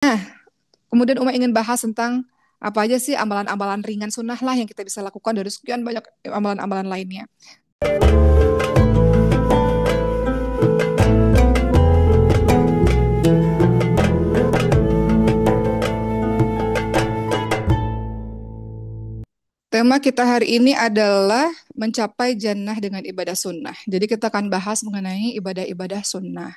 Kemudian Uma ingin bahas tentang apa aja sih amalan-amalan ringan sunnah lah yang kita bisa lakukan dari sekian banyak amalan-amalan lainnya. Tema kita hari ini adalah mencapai jannah dengan ibadah sunnah. Jadi kita akan bahas mengenai ibadah-ibadah sunnah.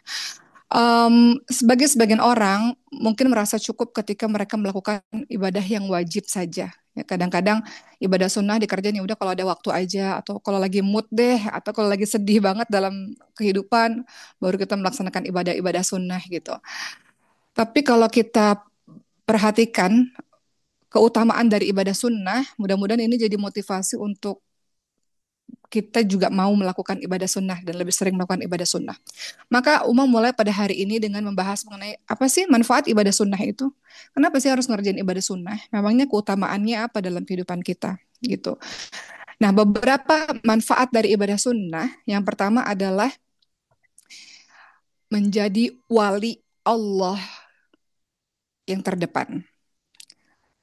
Sebagai sebagian orang mungkin merasa cukup ketika mereka melakukan ibadah yang wajib saja. Ya, kadang-kadang ibadah sunnah dikerjain ya udah kalau ada waktu aja, atau kalau lagi mood deh, atau kalau lagi sedih banget dalam kehidupan, baru kita melaksanakan ibadah-ibadah sunnah gitu. Tapi kalau kita perhatikan keutamaan dari ibadah sunnah, mudah-mudahan ini jadi motivasi untuk kita juga mau melakukan ibadah sunnah dan lebih sering melakukan ibadah sunnah. Maka Umar mulai pada hari ini dengan membahas mengenai apa sih manfaat ibadah sunnah itu. Kenapa sih harus ngerjain ibadah sunnah? Memangnya keutamaannya apa dalam kehidupan kita gitu. Nah, beberapa manfaat dari ibadah sunnah. Yang pertama adalah menjadi wali Allah yang terdepan.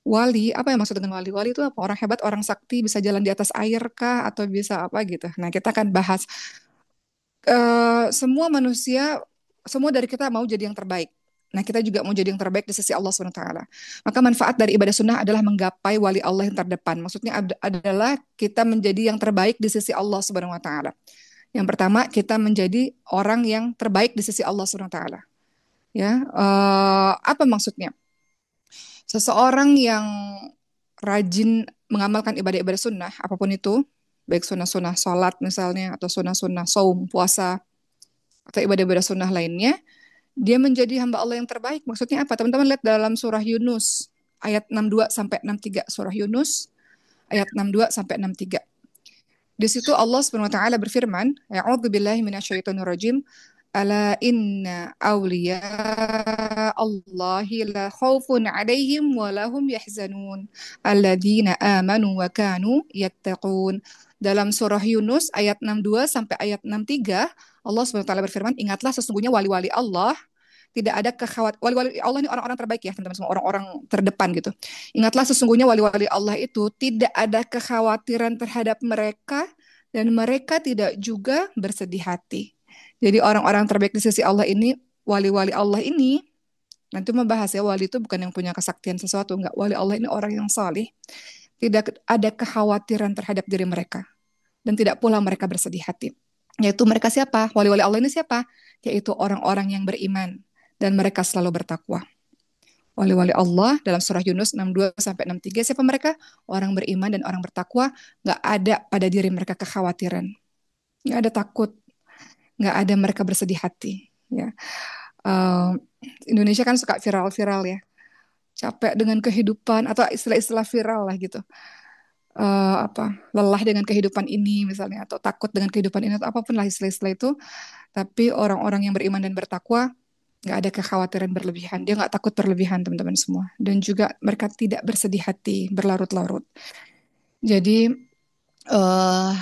Wali, apa yang maksud dengan wali? Wali itu apa? Orang hebat, orang sakti, bisa jalan di atas air kah? Atau bisa apa gitu. Nah, kita akan bahas semua manusia, semua dari kita mau jadi yang terbaik. Nah, kita juga mau jadi yang terbaik di sisi Allah SWT. Maka manfaat dari ibadah sunnah adalah menggapai wali Allah yang terdepan. Maksudnya adalah kita menjadi yang terbaik di sisi Allah SWT. Yang pertama, kita menjadi orang yang terbaik di sisi Allah SWT. Ya, apa maksudnya? Seseorang yang rajin mengamalkan ibadah-ibadah sunnah, apapun itu, baik sunnah-sunnah sholat misalnya, atau sunnah-sunnah saum, puasa, atau ibadah-ibadah sunnah lainnya, dia menjadi hamba Allah yang terbaik. Maksudnya apa? Teman-teman lihat dalam surah Yunus ayat 62 sampai 63. Surah Yunus ayat 62 sampai 63. Di situ Allah Subhanahu wa taala berfirman, "A'udzubillahi minasyaitonirrajim. Ala inna awliya Allahi la khaufun 'alaihim wa lahum yahzanun. Alladzina amanu wa kanu yattaqun." Dalam surah Yunus ayat 62 sampai ayat 63, Allah Subhanahu wa taala berfirman, "Ingatlah sesungguhnya wali-wali Allah tidak ada kekhawatiran. Wali-wali Allah ini orang-orang terbaik ya teman-teman semua, orang-orang terdepan gitu. Ingatlah sesungguhnya wali-wali Allah itu tidak ada kekhawatiran terhadap mereka dan mereka tidak juga bersedih hati. Jadi orang-orang terbaik di sisi Allah ini, wali-wali Allah ini, nanti membahas ya, wali itu bukan yang punya kesaktian sesuatu, enggak. Wali Allah ini orang yang salih, tidak ada kekhawatiran terhadap diri mereka dan tidak pula mereka bersedih hati. Yaitu mereka siapa? Wali-wali Allah ini siapa? Yaitu orang-orang yang beriman dan mereka selalu bertakwa. Wali-wali Allah dalam surah Yunus 62 sampai 63, siapa mereka? Orang beriman dan orang bertakwa, nggak ada pada diri mereka kekhawatiran, nggak ada takut, nggak ada mereka bersedih hati. Ya, uh, Indonesia kan suka viral-viral ya, capek dengan kehidupan atau istilah-istilah viral lah gitu. Apa lelah dengan kehidupan ini misalnya, atau takut dengan kehidupan ini, atau apapun lah istilah-istilah itu. Tapi orang-orang yang beriman dan bertakwa nggak ada kekhawatiran berlebihan. Dia nggak takut berlebihan, teman-teman semua. Dan juga mereka tidak bersedih hati, berlarut-larut. Jadi eh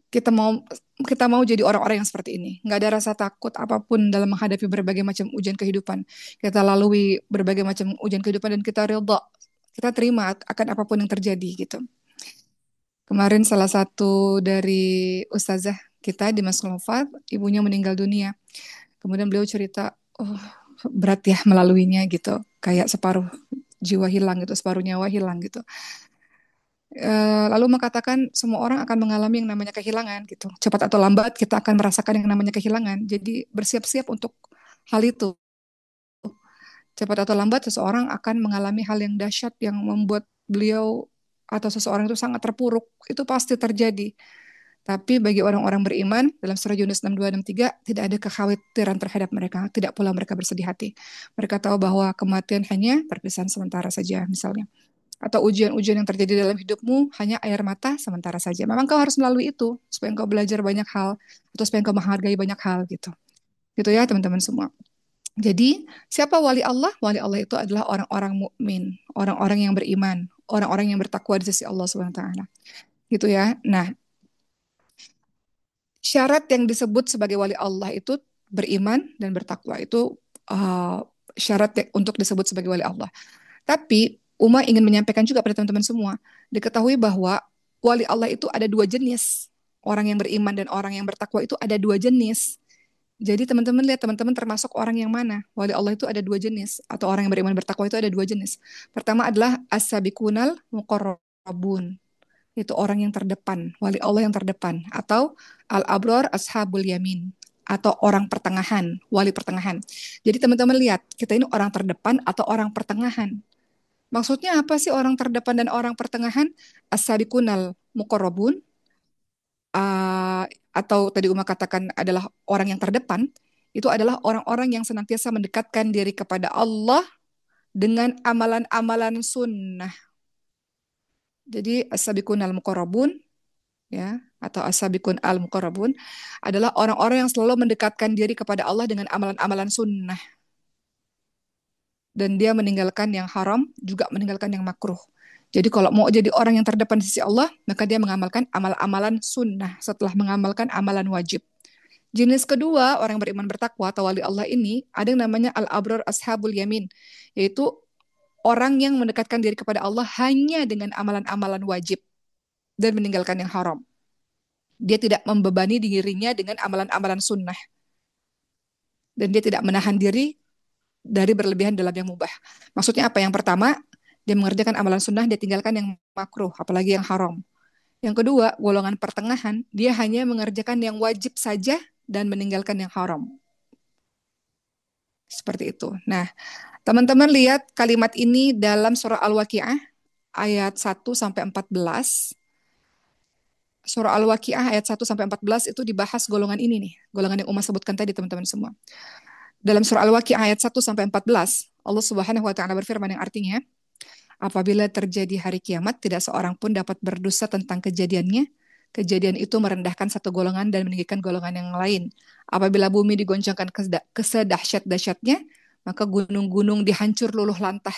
kita mau kita mau jadi orang-orang yang seperti ini. Nggak ada rasa takut apapun dalam menghadapi berbagai macam ujian kehidupan. Kita lalui berbagai macam ujian kehidupan dan kita ridha. Kita terima akan apapun yang terjadi gitu. Kemarin salah satu dari ustazah kita di Mas Nofat, ibunya meninggal dunia. Kemudian beliau cerita, oh berat ya melaluinya gitu, kayak separuh jiwa hilang gitu, separuh nyawa hilang gitu. Lalu mengatakan semua orang akan mengalami yang namanya kehilangan gitu. Cepat atau lambat kita akan merasakan yang namanya kehilangan. Jadi bersiap-siap untuk hal itu. Cepat atau lambat seseorang akan mengalami hal yang dahsyat yang membuat beliau atau seseorang itu sangat terpuruk. Itu pasti terjadi. Tapi bagi orang-orang beriman, dalam surah Yunus 62-63, tidak ada kekhawatiran terhadap mereka. Tidak pula mereka bersedih hati. Mereka tahu bahwa kematian hanya perpisahan sementara saja, misalnya. Atau ujian-ujian yang terjadi dalam hidupmu hanya air mata sementara saja. Memang kau harus melalui itu, supaya kau belajar banyak hal, atau supaya kau menghargai banyak hal, gitu. Gitu ya, teman-teman semua. Jadi, siapa wali Allah? Wali Allah itu adalah orang-orang mukmin, orang-orang yang beriman, orang-orang yang bertakwa di sisi Allah Subhanahu wa taala. Gitu ya. Nah, syarat yang disebut sebagai wali Allah itu beriman dan bertakwa. Itu uh, syarat untuk disebut sebagai wali Allah. Tapi Uma ingin menyampaikan juga pada teman-teman semua, diketahui bahwa wali Allah itu ada dua jenis. Orang yang beriman dan orang yang bertakwa itu ada dua jenis. Jadi teman-teman lihat, teman-teman termasuk orang yang mana? Wali Allah itu ada dua jenis, atau orang yang beriman bertakwa itu ada dua jenis. Pertama adalah as-sabiqunal muqarrabun. Itu orang yang terdepan, wali Allah yang terdepan, atau al-abrar ashabul yamin, atau orang pertengahan, wali pertengahan. Jadi teman-teman lihat, kita ini orang terdepan atau orang pertengahan. Maksudnya apa sih orang terdepan dan orang pertengahan? As-sabiqunal muqarrabun, uh, atau tadi Uma katakan adalah orang yang terdepan, itu adalah orang-orang yang senantiasa mendekatkan diri kepada Allah dengan amalan-amalan sunnah. Jadi as-sabiqun al-muqarrabun, ya, atau as-sabiqun al-muqarrabun adalah orang-orang yang selalu mendekatkan diri kepada Allah dengan amalan-amalan sunnah, dan dia meninggalkan yang haram, juga meninggalkan yang makruh. Jadi kalau mau jadi orang yang terdepan di sisi Allah, maka dia mengamalkan amal-amalan sunnah setelah mengamalkan amalan wajib. Jenis kedua, orang beriman bertakwa atau wali Allah ini, ada yang namanya al-abrar ashabul yamin, yaitu orang yang mendekatkan diri kepada Allah hanya dengan amalan-amalan wajib dan meninggalkan yang haram. Dia tidak membebani dirinya dengan amalan-amalan sunnah. Dan dia tidak menahan diri dari berlebihan dalam yang mubah. Maksudnya apa? Yang pertama, dia mengerjakan amalan sunnah, dia tinggalkan yang makruh, apalagi yang haram. Yang kedua, golongan pertengahan, dia hanya mengerjakan yang wajib saja dan meninggalkan yang haram. Seperti itu. Nah, teman-teman lihat kalimat ini dalam surah Al-Waqi'ah ayat 1 sampai 14. Surah Al-Waqi'ah ayat 1 sampai 14 itu dibahas golongan ini nih, golongan yang Uma sebutkan tadi teman-teman semua. Dalam surah Al-Waqi'ah ayat 1 sampai 14, Allah Subhanahu wa taala berfirman yang artinya, apabila terjadi hari kiamat, tidak seorang pun dapat berdusta tentang kejadiannya. Kejadian itu merendahkan satu golongan dan meninggikan golongan yang lain. Apabila bumi digoncangkan kesedahsyat-dahsyatnya, maka gunung-gunung dihancur luluh lantah.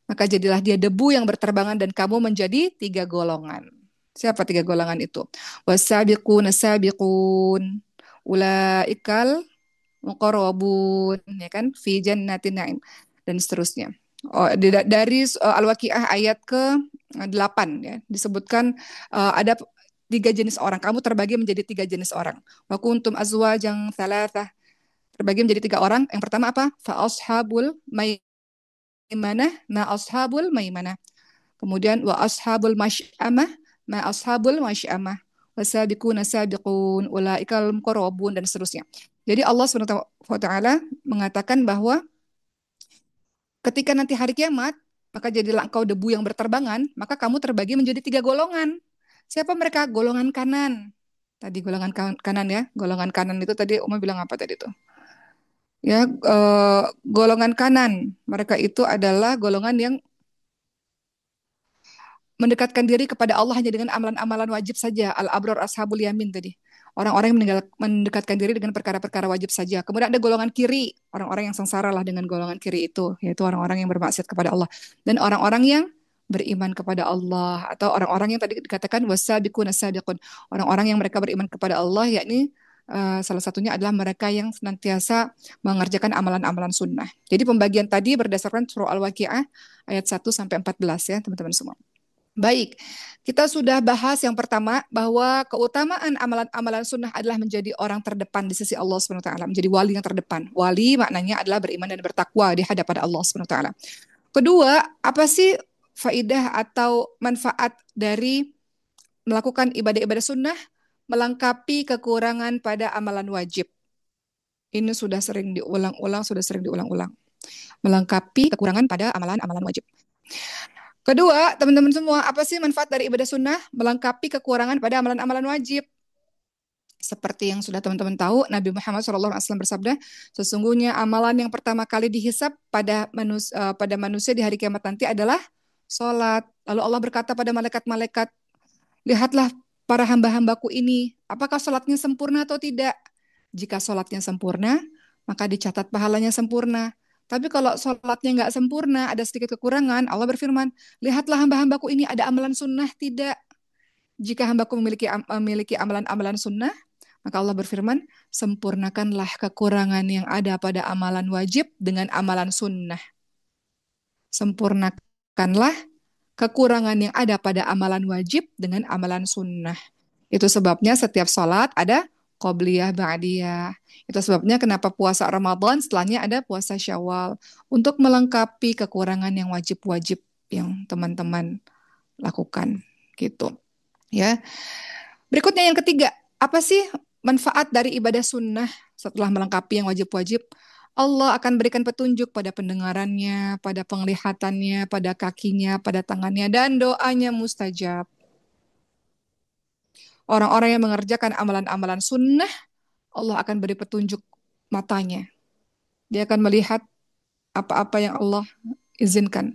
Maka jadilah dia debu yang berterbangan dan kamu menjadi tiga golongan. Siapa tiga golongan itu? Wasabiqun sabiqun ulaikal muqarrabun, ya kan, fi jannatin na'im, dan seterusnya. Dari Al-Waqi'ah ayat ke-8 ya, disebutkan ada tiga jenis orang. Kamu terbagi menjadi tiga jenis orang. Wa kuntum azwajan thalathah. Terbagi menjadi tiga orang. Yang pertama apa? Fa ashabul maimanah ma ashabul maimanah. Kemudian wa ashabul masy'amah ma ashabul masy'amah. Wasabiquna sabiqun ulaikal muqarrabun, dan seterusnya. Jadi Allah SWT mengatakan bahwa ketika nanti hari kiamat, maka jadilah engkau debu yang berterbangan, maka kamu terbagi menjadi tiga golongan. Siapa mereka? Golongan kanan. Tadi golongan kanan ya. Golongan kanan itu tadi Uma bilang apa tadi tuh? Ya, golongan kanan. Mereka itu adalah golongan yang mendekatkan diri kepada Allah hanya dengan amalan-amalan wajib saja. Al-abrar ashabul yamin tadi. Orang-orang yang mendekatkan diri dengan perkara-perkara wajib saja. Kemudian ada golongan kiri. Orang-orang yang sengsara lah dengan golongan kiri itu. Yaitu orang-orang yang bermaksiat kepada Allah. Dan orang-orang yang beriman kepada Allah. Atau orang-orang yang tadi dikatakan wasabiqun sabiqun. Orang-orang yang mereka beriman kepada Allah, yakni salah satunya adalah mereka yang senantiasa mengerjakan amalan-amalan sunnah. Jadi pembagian tadi berdasarkan surah Al-Waqi'ah ayat 1 sampai 14 ya teman-teman semua. Baik, kita sudah bahas yang pertama bahwa keutamaan amalan-amalan sunnah adalah menjadi orang terdepan di sisi Allah Subhanahu wa taala, menjadi wali yang terdepan. Wali maknanya adalah beriman dan bertakwa di hadapan Allah Subhanahu wa taala. Kedua, apa sih faidah atau manfaat dari melakukan ibadah-ibadah sunnah melengkapi kekurangan pada amalan wajib? Ini sudah sering diulang-ulang, melengkapi kekurangan pada amalan-amalan wajib. Kedua, teman-teman semua, apa sih manfaat dari ibadah sunnah melengkapi kekurangan pada amalan-amalan wajib? Seperti yang sudah teman-teman tahu, Nabi Muhammad SAW bersabda, sesungguhnya amalan yang pertama kali dihisab pada manusia di hari kiamat nanti adalah sholat. Lalu Allah berkata pada malaikat-malaikat, lihatlah para hamba-hambaku ini, apakah sholatnya sempurna atau tidak? Jika sholatnya sempurna, maka dicatat pahalanya sempurna. Tapi kalau sholatnya nggak sempurna, ada sedikit kekurangan, Allah berfirman, lihatlah hamba-hambaku ini ada amalan sunnah tidak. Jika hambaku memiliki amalan-amalan sunnah, Maka Allah berfirman, sempurnakanlah kekurangan yang ada pada amalan wajib dengan amalan sunnah. Sempurnakanlah kekurangan yang ada pada amalan wajib dengan amalan sunnah. Itu sebabnya setiap sholat ada qobliyah, ba'diyah. Itu sebabnya kenapa puasa Ramadan setelahnya ada puasa Syawal. Untuk melengkapi kekurangan yang wajib-wajib yang teman-teman lakukan. Gitu. Ya. Berikutnya yang ketiga, apa sih manfaat dari ibadah sunnah setelah melengkapi yang wajib-wajib? Allah akan berikan petunjuk pada pendengarannya, pada penglihatannya, pada kakinya, pada tangannya, dan doanya mustajab. Orang-orang yang mengerjakan amalan-amalan sunnah, Allah akan beri petunjuk matanya. Dia akan melihat apa-apa yang Allah izinkan.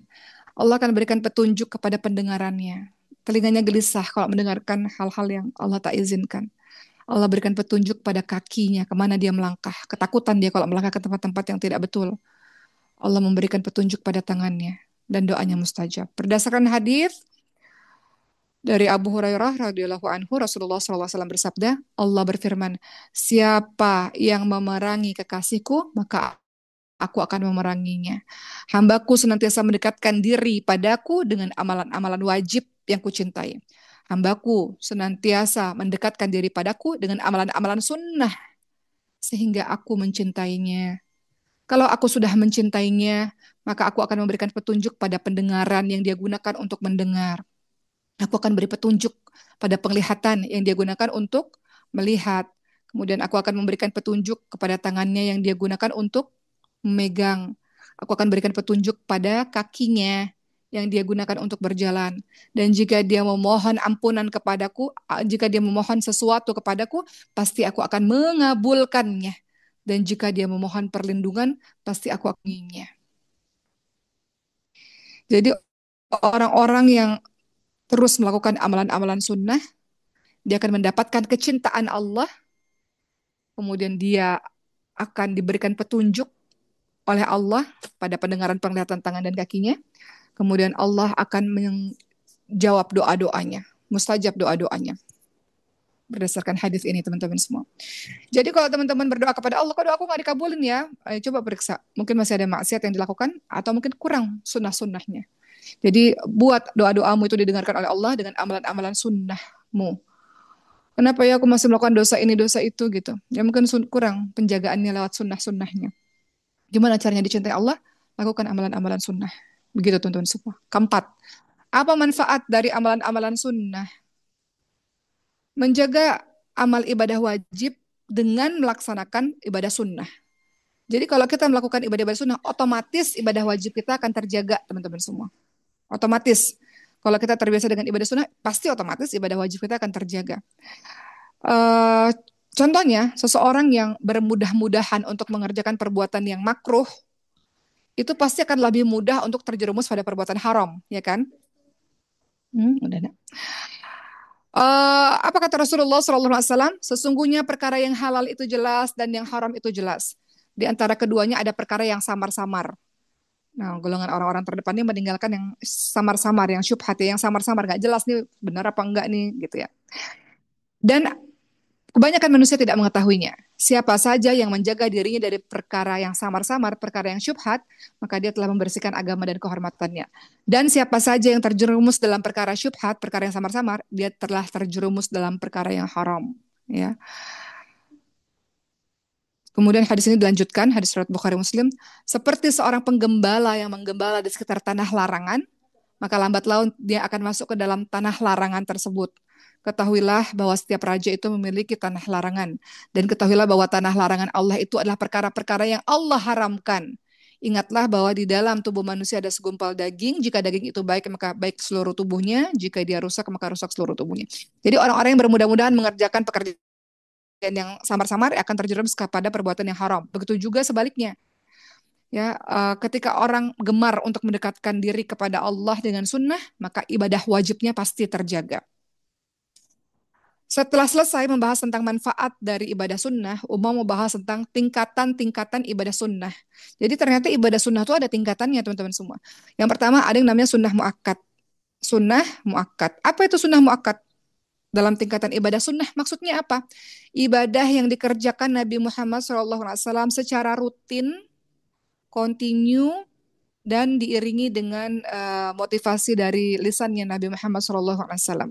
Allah akan berikan petunjuk kepada pendengarannya. Telinganya gelisah kalau mendengarkan hal-hal yang Allah tak izinkan. Allah berikan petunjuk pada kakinya, kemana dia melangkah. Ketakutan dia kalau melangkah ke tempat-tempat yang tidak betul. Allah memberikan petunjuk pada tangannya. Dan doanya mustajab. Berdasarkan hadis dari Abu Hurairah radhiyallahu anhu, Rasulullah SAW bersabda, Allah berfirman, siapa yang memerangi kekasihku, maka aku akan memeranginya. Hambaku senantiasa mendekatkan diri padaku dengan amalan-amalan wajib yang kucintai. Hambaku senantiasa mendekatkan diri padaku dengan amalan-amalan sunnah, sehingga aku mencintainya. Kalau aku sudah mencintainya, maka aku akan memberikan petunjuk pada pendengaran yang dia gunakan untuk mendengar. Aku akan beri petunjuk pada penglihatan yang dia gunakan untuk melihat. Kemudian aku akan memberikan petunjuk kepada tangannya yang dia gunakan untuk memegang. Aku akan berikan petunjuk pada kakinya yang dia gunakan untuk berjalan. Dan jika dia memohon ampunan kepadaku, jika dia memohon sesuatu kepadaku, pasti aku akan mengabulkannya. Dan jika dia memohon perlindungan, pasti aku akan menginginnya. Jadi orang-orang yang terus melakukan amalan-amalan sunnah, dia akan mendapatkan kecintaan Allah, kemudian dia akan diberikan petunjuk oleh Allah pada pendengaran, penglihatan, tangan, dan kakinya. Kemudian Allah akan menjawab doa-doanya, mustajab doa-doanya. Berdasarkan hadis ini teman-teman semua. Jadi kalau teman-teman berdoa kepada Allah, kok doaku nggak dikabulin ya? Coba periksa. Mungkin masih ada maksiat yang dilakukan atau mungkin kurang sunnah-sunnahnya. Jadi buat doa-doamu itu didengarkan oleh Allah dengan amalan-amalan sunnahmu. Kenapa ya aku masih melakukan dosa ini, dosa itu gitu. Ya mungkin kurang penjagaannya lewat sunnah-sunnahnya. Gimana caranya dicintai Allah? Lakukan amalan-amalan sunnah. Begitu teman-teman semua. Keempat, apa manfaat dari amalan-amalan sunnah? Menjaga amal ibadah wajib dengan melaksanakan ibadah sunnah. Jadi kalau kita melakukan ibadah-ibadah sunnah, otomatis ibadah wajib kita akan terjaga teman-teman semua. Otomatis. Kalau kita terbiasa dengan ibadah sunnah, pasti otomatis ibadah wajib kita akan terjaga. Uh, Contohnya, seseorang yang bermudah-mudahan untuk mengerjakan perbuatan yang makruh, itu pasti akan lebih mudah untuk terjerumus pada perbuatan haram, ya kan? Udah. Apa kata Rasulullah SAW? Sesungguhnya perkara yang halal itu jelas dan yang haram itu jelas. Di antara keduanya ada perkara yang samar-samar. Nah, golongan orang-orang terdepan ini meninggalkan yang samar-samar, yang syubhat, yang samar-samar, nggak jelas nih benar apa enggak nih, gitu ya. Dan kebanyakan manusia tidak mengetahuinya. Siapa saja yang menjaga dirinya dari perkara yang samar-samar, perkara yang syubhat, maka dia telah membersihkan agama dan kehormatannya. Dan siapa saja yang terjerumus dalam perkara syubhat, perkara yang samar-samar, dia telah terjerumus dalam perkara yang haram. Ya. Kemudian hadis ini dilanjutkan, hadis riwayat Bukhari Muslim, seperti seorang penggembala yang menggembala di sekitar tanah larangan, maka lambat laun dia akan masuk ke dalam tanah larangan tersebut. Ketahuilah bahwa setiap raja itu memiliki tanah larangan. Dan ketahuilah bahwa tanah larangan Allah itu adalah perkara-perkara yang Allah haramkan. Ingatlah bahwa di dalam tubuh manusia ada segumpal daging. Jika daging itu baik, maka baik seluruh tubuhnya. Jika dia rusak, maka rusak seluruh tubuhnya. Jadi orang-orang yang bermudah-mudahan mengerjakan pekerjaan yang samar-samar akan terjerumus kepada perbuatan yang haram. Begitu juga sebaliknya. Ya, ketika orang gemar untuk mendekatkan diri kepada Allah dengan sunnah, maka ibadah wajibnya pasti terjaga. Setelah selesai membahas tentang manfaat dari ibadah sunnah, Umar mau bahas tentang tingkatan-tingkatan ibadah sunnah. Jadi ternyata ibadah sunnah itu ada tingkatannya teman-teman semua. Yang pertama ada yang namanya sunnah muakkad. Sunnah muakkad. Apa itu sunnah muakkad? dalam tingkatan ibadah sunnah. Maksudnya apa? Ibadah yang dikerjakan Nabi Muhammad SAW secara rutin, continue, dan diiringi dengan motivasi dari lisannya Nabi Muhammad SAW.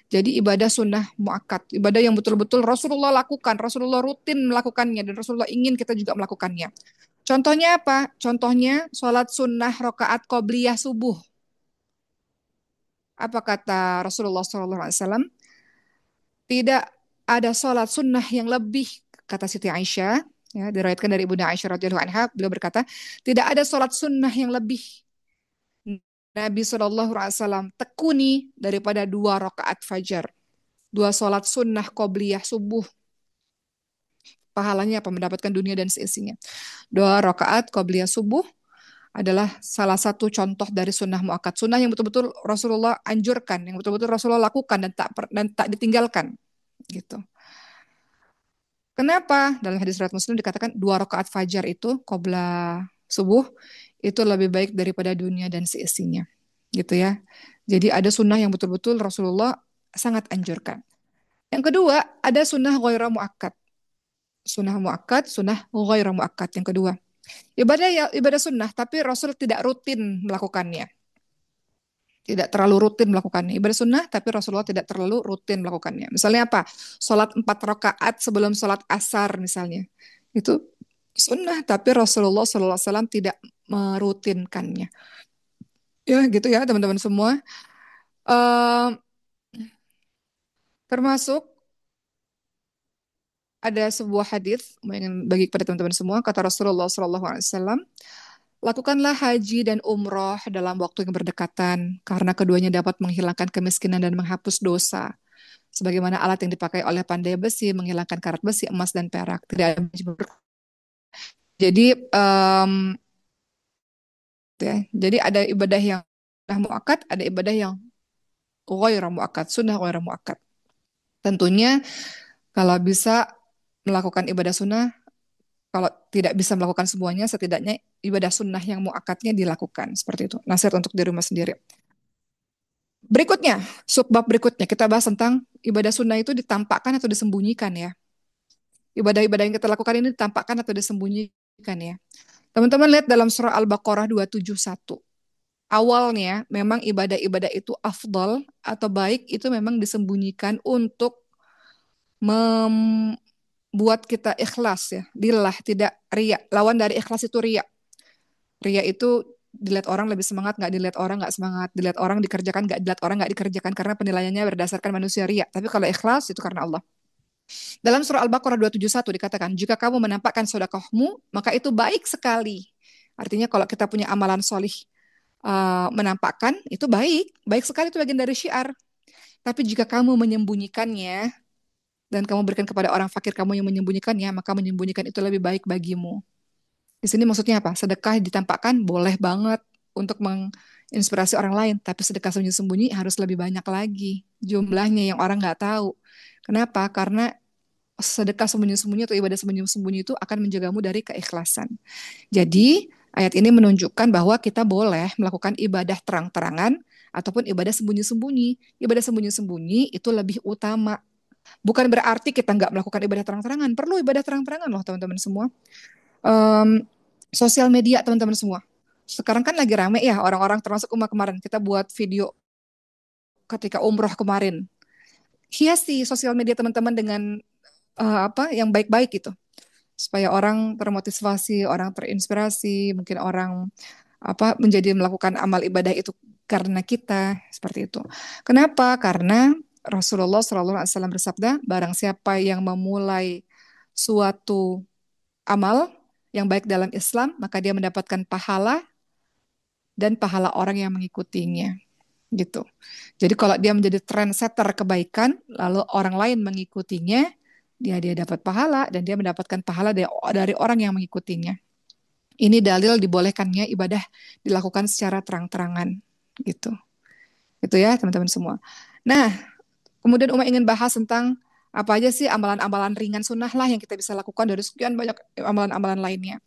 Jadi ibadah sunnah muakkad, ibadah yang betul-betul Rasulullah lakukan, Rasulullah rutin melakukannya, dan Rasulullah ingin kita juga melakukannya. Contohnya apa? Contohnya sholat sunnah rokaat qobliyah subuh. Apa kata Rasulullah SAW? Tidak ada sholat sunnah yang lebih, kata Siti Aisyah, ya, diriwayatkan dari Ibunda Aisyah radhiyallahu anha, beliau berkata, tidak ada sholat sunnah yang lebih Nabi SAW tekuni daripada 2 rakaat fajar. 2 sholat sunnah qobliyah subuh. Pahalanya apa? Mendapatkan dunia dan seisinya. 2 rakaat qobliyah subuh adalah salah satu contoh dari sunnah muakkad. Sunnah yang betul-betul Rasulullah anjurkan, yang betul-betul Rasulullah lakukan dan tak ditinggalkan. Gitu. Kenapa? Dalam hadis riwayat Muslim dikatakan 2 rakaat fajar itu qobla subuh itu lebih baik daripada dunia dan seisinya. Gitu ya. Jadi ada sunnah yang betul-betul Rasulullah sangat anjurkan. Yang kedua, ada sunnah ghaira muakkad. Sunnah muakkad, sunnah ghaira muakkad. Yang kedua, ibadah sunnah tapi Rasul tidak rutin melakukannya. Tidak terlalu rutin melakukannya. Ibadah sunnah tapi Rasulullah tidak terlalu rutin melakukannya. Misalnya apa? Sholat 4 rakaat sebelum sholat asar misalnya. Itu sunnah tapi Rasulullah SAW tidak merutinkannya. Ya gitu ya teman-teman semua. Eh, Termasuk ada sebuah hadis yang bagi kepada teman-teman semua, kata Rasulullah SAW, lakukanlah haji dan umroh dalam waktu yang berdekatan karena keduanya dapat menghilangkan kemiskinan dan menghapus dosa. Sebagaimana alat yang dipakai oleh pandai besi menghilangkan karat besi, emas dan perak. Tidak ada jadi ya, jadi ada ibadah yang sunnah muakkad, ada ibadah yang ghairu muakkad, sunnah ghairu muakkad. Tentunya kalau bisa melakukan ibadah sunnah, kalau tidak bisa melakukan semuanya, setidaknya ibadah sunnah yang muakkadnya dilakukan. Seperti itu. Nasihat untuk di rumah sendiri. Berikutnya, subbab berikutnya, kita bahas tentang ibadah sunnah itu ditampakkan atau disembunyikan ya. Ibadah-ibadah yang kita lakukan ini ditampakkan atau disembunyikan ya. Teman-teman lihat dalam surah Al-Baqarah 271. Awalnya memang ibadah-ibadah itu afdal atau baik itu memang disembunyikan untuk membuat kita ikhlas ya. Lillah, tidak riya. Lawan dari ikhlas itu riya. Riya itu dilihat orang lebih semangat, nggak dilihat orang nggak semangat. Dilihat orang dikerjakan, nggak dilihat orang nggak dikerjakan. Karena penilaiannya berdasarkan manusia riya. Tapi kalau ikhlas itu karena Allah. Dalam surah Al-Baqarah 271 dikatakan, jika kamu menampakkan sedekahmu, maka itu baik sekali. Artinya kalau kita punya amalan solih, menampakkan, itu baik. Baik sekali itu bagian dari syiar. Tapi jika kamu menyembunyikannya, dan kamu berikan kepada orang fakir kamu yang menyembunyikannya, maka menyembunyikan itu lebih baik bagimu. Di sini maksudnya apa? Sedekah ditampakkan boleh banget untuk menginspirasi orang lain, tapi sedekah sembunyi-sembunyi harus lebih banyak lagi jumlahnya yang orang nggak tahu. Kenapa? Karena sedekah sembunyi-sembunyi atau ibadah sembunyi-sembunyi itu akan menjagamu dari keikhlasan. Jadi, ayat ini menunjukkan bahwa kita boleh melakukan ibadah terang-terangan ataupun ibadah sembunyi-sembunyi. Ibadah sembunyi-sembunyi itu lebih utama. Bukan berarti kita nggak melakukan ibadah terang-terangan. Perlu ibadah terang-terangan loh teman-teman semua. Em, Sosial media teman-teman semua. Sekarang kan lagi rame ya orang-orang termasuk Uma kemarin. Kita buat video ketika umroh kemarin. Hiasi sosial media teman-teman dengan apa yang baik-baik gitu. Supaya orang termotivasi, orang terinspirasi, mungkin orang apa menjadi melakukan amal ibadah itu karena kita seperti itu. Kenapa? Karena Rasulullah SAW bersabda, barang siapa yang memulai suatu amal yang baik dalam Islam, maka dia mendapatkan pahala dan pahala orang yang mengikutinya. Gitu. Jadi kalau dia menjadi trendsetter kebaikan, lalu orang lain mengikutinya, dia dapat pahala dan dia mendapatkan pahala dari orang yang mengikutinya. Ini dalil dibolehkannya ibadah dilakukan secara terang-terangan gitu. Itu ya teman-teman semua. Nah, kemudian Uma ingin bahas tentang apa aja sih amalan-amalan ringan sunnah lah yang kita bisa lakukan dari sekian banyak amalan-amalan lainnya.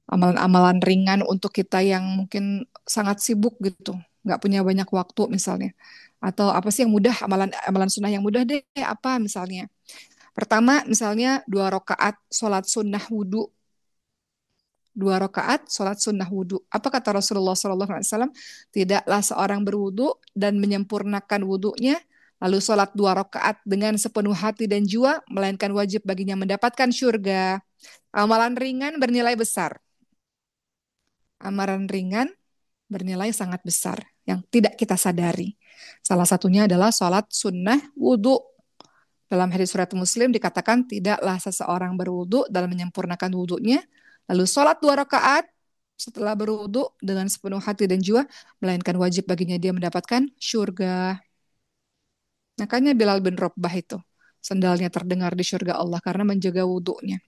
Amalan-amalan ringan untuk kita yang mungkin sangat sibuk gitu. nggak punya banyak waktu misalnya. Atau apa sih yang mudah, amalan sunnah yang mudah deh, apa misalnya. Pertama, misalnya 2 rakaat sholat sunnah wudhu. 2 rakaat sholat sunnah wudhu. Apa kata Rasulullah SAW? Tidaklah seorang berwudhu dan menyempurnakan wudhunya, lalu sholat 2 rakaat dengan sepenuh hati dan jiwa, melainkan wajib baginya mendapatkan syurga. Amalan ringan bernilai besar. Amalan ringan bernilai sangat besar yang tidak kita sadari. Salah satunya adalah sholat sunnah wudhu. Dalam hadis surat Muslim dikatakan tidaklah seseorang berwudhu dalam menyempurnakan wudhunya, lalu sholat 2 rakaat setelah berwudhu dengan sepenuh hati dan jiwa, melainkan wajib baginya dia mendapatkan syurga. Makanya Bilal bin Rabah itu sendalnya terdengar di syurga Allah karena menjaga wudhunya.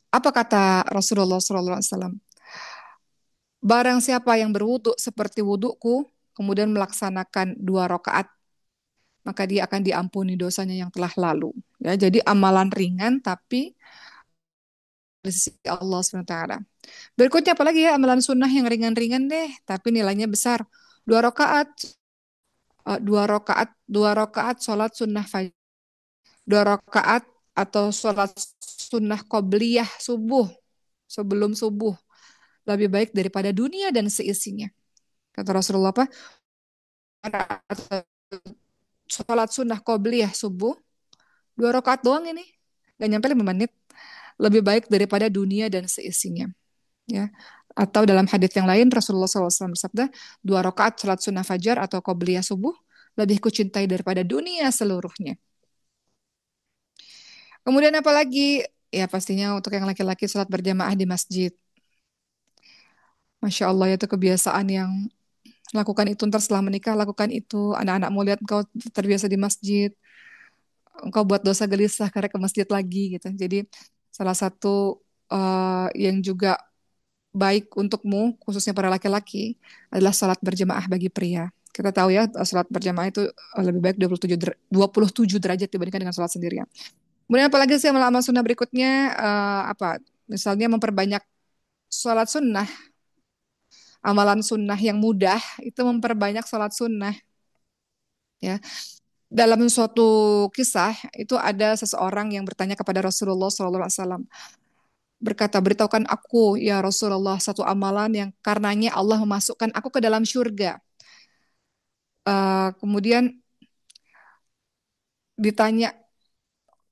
Apa kata Rasulullah SAW? Barang siapa yang berwudhu seperti wudhuku, kemudian melaksanakan 2 rakaat, maka dia akan diampuni dosanya yang telah lalu. Ya, jadi amalan ringan tapi dari sisi Allah SWT. Berikutnya apalagi ya amalan sunnah yang ringan-ringan deh, tapi nilainya besar. 2 rakaat, 2 rakaat sholat sunnah fajr, 2 rakaat atau sholat sunnah qobliyah subuh sebelum subuh lebih baik daripada dunia dan seisinya. Kata Rasulullah apa? Sholat sunnah qobliyah subuh 2 rakaat doang ini, gak nyampe 5 menit, lebih baik daripada dunia dan seisinya. Ya. Atau dalam hadits yang lain Rasulullah SAW bersabda, 2 rakaat sholat sunnah fajar atau qobliyah subuh lebih kucintai daripada dunia seluruhnya. Kemudian apa lagi? Ya pastinya untuk yang laki-laki sholat berjamaah di masjid. Masya Allah ya itu kebiasaan yang lakukan itu ntar setelah menikah lakukan itu. Anak-anakmu lihat engkau terbiasa di masjid, engkau buat dosa gelisah karena ke masjid lagi gitu. Jadi salah satu yang juga baik untukmu, khususnya para laki-laki, adalah sholat berjamaah bagi pria. Kita tahu ya, sholat berjamaah itu lebih baik 27 derajat dibandingkan dengan sholat sendirian. Kemudian apalagi sih amal-amal sunnah berikutnya, apa? Misalnya memperbanyak sholat sunnah, amalan sunnah yang mudah, itu memperbanyak sholat sunnah. Ya, dalam suatu kisah itu ada seseorang yang bertanya kepada Rasulullah SAW, berkata, beritahukan aku ya Rasulullah satu amalan yang karenanya Allah memasukkan aku ke dalam syurga. Kemudian ditanya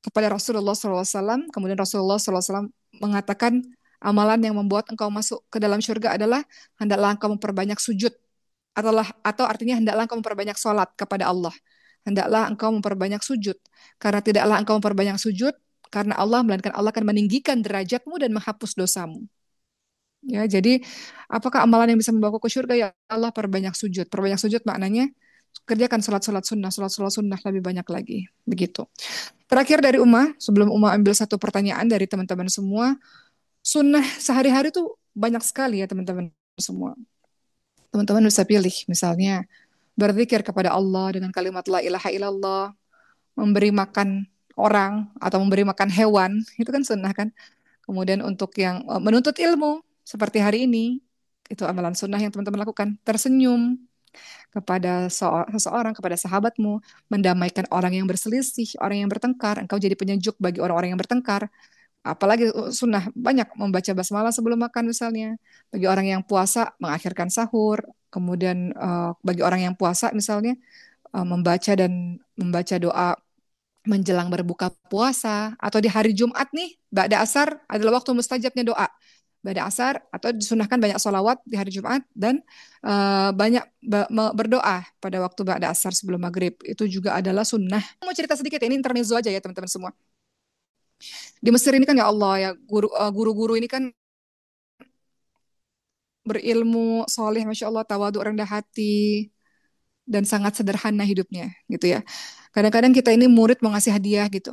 kepada Rasulullah SAW, kemudian Rasulullah SAW mengatakan amalan yang membuat engkau masuk ke dalam syurga adalah hendaklah engkau memperbanyak sujud, atau artinya hendaklah engkau memperbanyak sholat kepada Allah. Hendaklah engkau memperbanyak sujud, karena tidaklah engkau memperbanyak sujud karena Allah, melainkan Allah akan meninggikan derajatmu dan menghapus dosamu. Ya, jadi apakah amalan yang bisa membawa ke surga? Ya Allah, perbanyak sujud. Perbanyak sujud maknanya kerjakan sholat-sholat sunnah lebih banyak lagi. Begitu. Terakhir dari Uma, sebelum Uma ambil satu pertanyaan dari teman-teman semua, sunnah sehari-hari tuh banyak sekali ya teman-teman semua. Teman-teman bisa pilih, misalnya berzikir kepada Allah dengan kalimat la ilaha illallah, memberi makan orang atau memberi makan hewan, itu kan sunnah kan. Kemudian untuk yang menuntut ilmu, seperti hari ini, itu amalan sunnah yang teman-teman lakukan. Tersenyum kepada seseorang, kepada sahabatmu, mendamaikan orang yang berselisih, orang yang bertengkar, engkau jadi penyejuk bagi orang-orang yang bertengkar. Apalagi sunnah banyak membaca basmalah sebelum makan misalnya. Bagi orang yang puasa mengakhirkan sahur. Kemudian bagi orang yang puasa misalnya membaca doa menjelang berbuka puasa, atau di hari Jumat nih, ba'da asar adalah waktu mustajabnya doa. Ba'da asar atau disunahkan banyak sholawat di hari Jumat dan banyak berdoa pada waktu ba'da asar sebelum maghrib. Itu juga adalah sunnah. Mau cerita sedikit, ini intermezzo aja ya teman-teman semua. Di Mesir ini kan ya Allah ya, guru-guru ini kan berilmu, soleh, Masya Allah, tawaduk, rendah hati, dan sangat sederhana hidupnya gitu ya. Kadang-kadang kita ini murid mau ngasih hadiah gitu.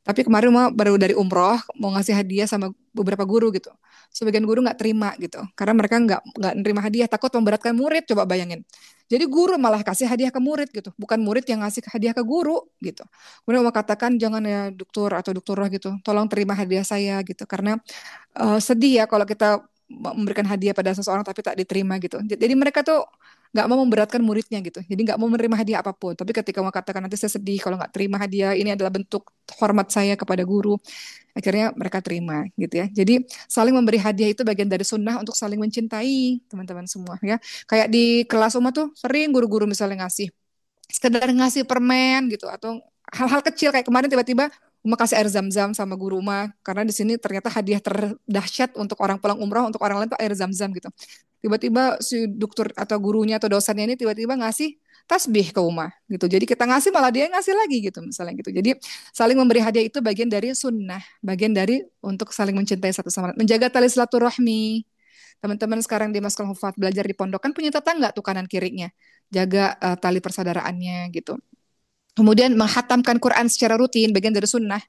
Tapi kemarin baru dari umroh mau ngasih hadiah sama beberapa guru gitu. Sebagian guru nggak terima gitu, karena mereka nggak nerima hadiah, takut memberatkan murid. Coba bayangin. Jadi guru malah kasih hadiah ke murid gitu, bukan murid yang ngasih hadiah ke guru gitu. Kemudian mau katakan jangan ya dokter atau dokterah gitu, tolong terima hadiah saya gitu, karena sedih ya kalau kita memberikan hadiah pada seseorang tapi tak diterima gitu. Jadi mereka tuh nggak mau memberatkan muridnya gitu. Jadi nggak mau menerima hadiah apapun. Tapi ketika mau katakan nanti saya sedih kalau nggak terima hadiah, ini adalah bentuk hormat saya kepada guru. Akhirnya mereka terima gitu ya. Jadi saling memberi hadiah itu bagian dari sunnah untuk saling mencintai teman-teman semua ya. Kayak di kelas Uma tuh sering guru-guru misalnya ngasih sekedar ngasih permen gitu atau hal-hal kecil kayak kemarin tiba-tiba Uma kasih air zam-zam sama guru Uma karena di sini ternyata hadiah terdahsyat untuk orang pulang umroh untuk orang lain tuh air zam-zam gitu. Tiba-tiba si dokter atau gurunya atau dosennya ini tiba-tiba ngasih tasbih ke Uma gitu. Jadi kita ngasih malah dia ngasih lagi gitu misalnya gitu. Jadi saling memberi hadiah itu bagian dari sunnah, bagian dari untuk saling mencintai satu sama lain, menjaga tali silaturahmi. Teman-teman sekarang di Maskul Hufat belajar di pondok kan punya tetangga tuh kanan kirinya. Jaga tali persaudaraannya gitu. Kemudian menghatamkan Quran secara rutin, bagian dari sunnah.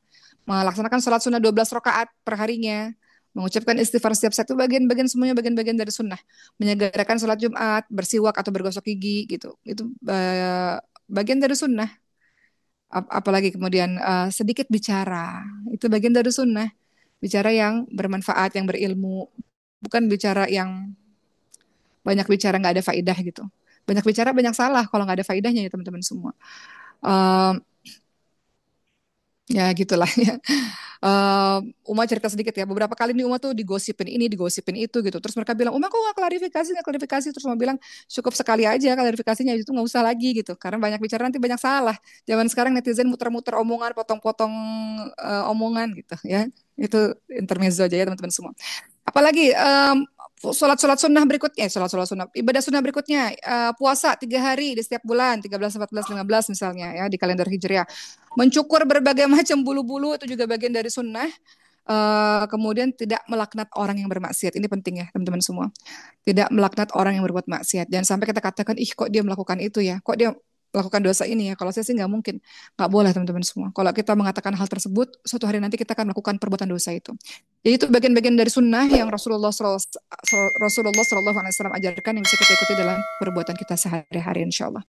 Melaksanakan sholat sunnah 12 rakaat per harinya. Mengucapkan istighfar setiap saat itu bagian-bagian semuanya bagian-bagian dari sunnah. Menyegerakan sholat Jumat, bersiwak atau bergosok gigi gitu. Itu bagian dari sunnah. Apalagi kemudian sedikit bicara. Itu bagian dari sunnah. Bicara yang bermanfaat, yang berilmu. Bukan bicara yang banyak bicara nggak ada faidah gitu. Banyak bicara banyak salah kalau nggak ada faidahnya ya teman-teman semua. Um, Ya gitulah ya. Uma cerita sedikit ya. Beberapa kali nih Uma tuh digosipin ini, digosipin itu gitu. Terus mereka bilang, Uma kok nggak klarifikasi, nggak klarifikasi. Terus Uma bilang, cukup sekali aja klarifikasinya itu nggak usah lagi gitu. Karena banyak bicara nanti banyak salah. Zaman sekarang netizen muter-muter omongan, potong-potong omongan gitu ya. Itu intermezzo aja ya teman-teman semua. Apalagi sholat-sholat sunnah berikutnya, sholat-sholat sunnah, ibadah sunnah berikutnya, puasa 3 hari di setiap bulan, 13, 14, 15 misalnya ya di kalender Hijriah. Mencukur berbagai macam bulu-bulu itu juga bagian dari sunnah. Kemudian tidak melaknat orang yang bermaksiat. Ini penting ya teman-teman semua. Tidak melaknat orang yang berbuat maksiat. Jangan sampai kita katakan, ih kok dia melakukan itu ya, kok dia melakukan dosa ini ya. Kalau saya sih nggak mungkin, nggak boleh teman-teman semua. Kalau kita mengatakan hal tersebut, suatu hari nanti kita akan melakukan perbuatan dosa itu. Jadi itu bagian-bagian dari sunnah yang Rasulullah SAW ajarkan yang bisa kita ikuti dalam perbuatan kita sehari-hari insya Allah.